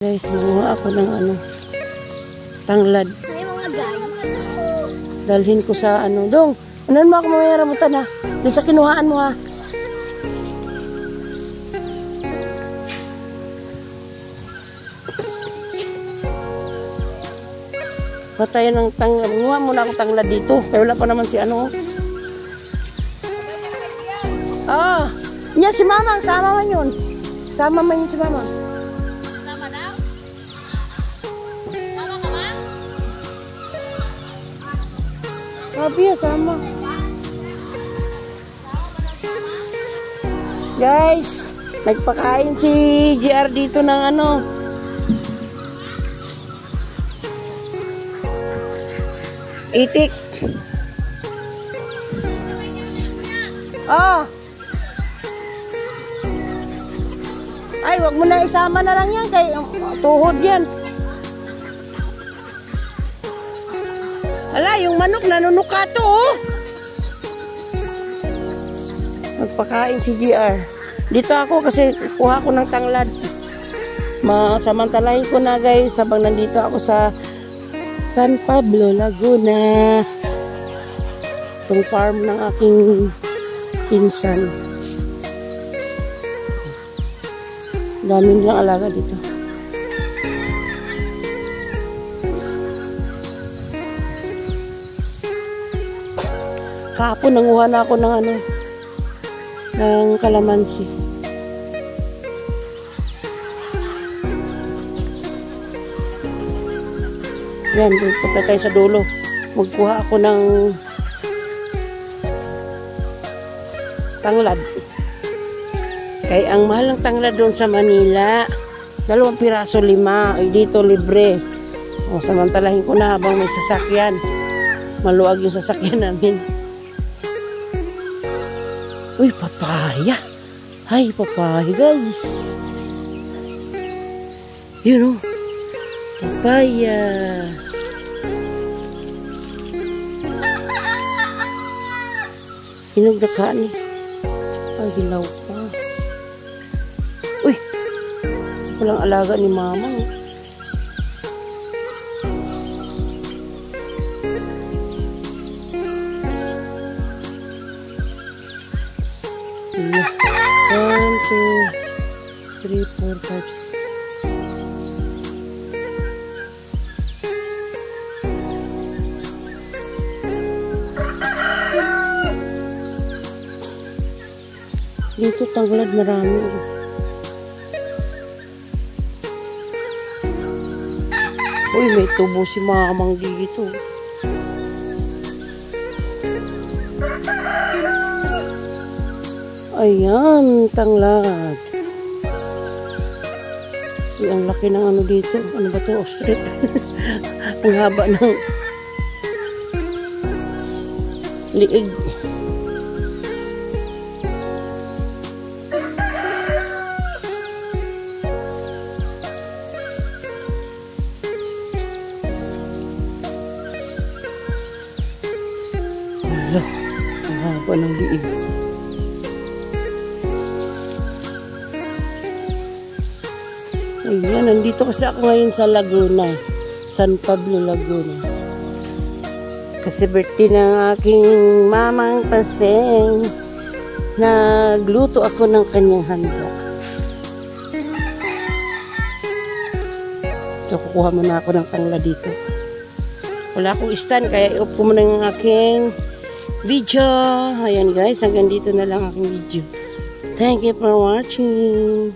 Guys, gumawa ako ng tanglad. May mga guys. Dalhin ko sa dong. Anan mo ako mamaya ramutan ha. Doon sa kinuhaan mo ha. Patayan ng tanglad. Gumawa muna ako tanglad dito. Kaya wala pa naman si Ah, niya si Mamang. Sama man yun. Sama man yun si Mamang. Sabi ya, sama. Guys, nagpakain si GR dito ng itik. Oh. Ay, wag mo na isama na lang yan kay tuhod yan. Ala, yung manok nanunuka to, oh. Nagpakain si GR. Dito ako kasi kuha ko ng tanglad. Samantalahin ko na guys habang nandito ako sa San Pablo, Laguna. Itong farm ng aking pinsan. Dami nilang alaga dito. Kahapon nanguha na ako ng kalamansi. Yan, punta tayo sa dulo. Magkuha ako ng tanglad. Kaya ang mahal ng tanglad doon sa Manila, 2 piraso 5. Ay dito libre. O, samantalahin ko na habang may sasakyan. Maluwag yung sasakyan namin. Uy, papaya. Ay, papaya, guys. Yun, oh. Papaya. Hinog na kanin. Ay, hilaw pa. Uy, walang alaga ni Mama. Yeah. 1, 2, 3, 4, 5. Dito tanglad marami. Uy, may tubo si Mamang dito. Ayan, tanglad. Uy, ang laki ng dito. Ano ba ito? Ostrich. Ang haba ng liig. Ang haba ng liig. Ayan, nandito kasi ako ngayon sa Laguna. San Pablo, Laguna. Kasi birthday ng aking mamang paseng. Nagluto ako ng kanyang handa. So, kukuha muna ako ng tangla dito. Wala akong stand, kaya i-off ko muna yung aking video. Ayan guys, hanggang dito na lang aking video. Thank you for watching.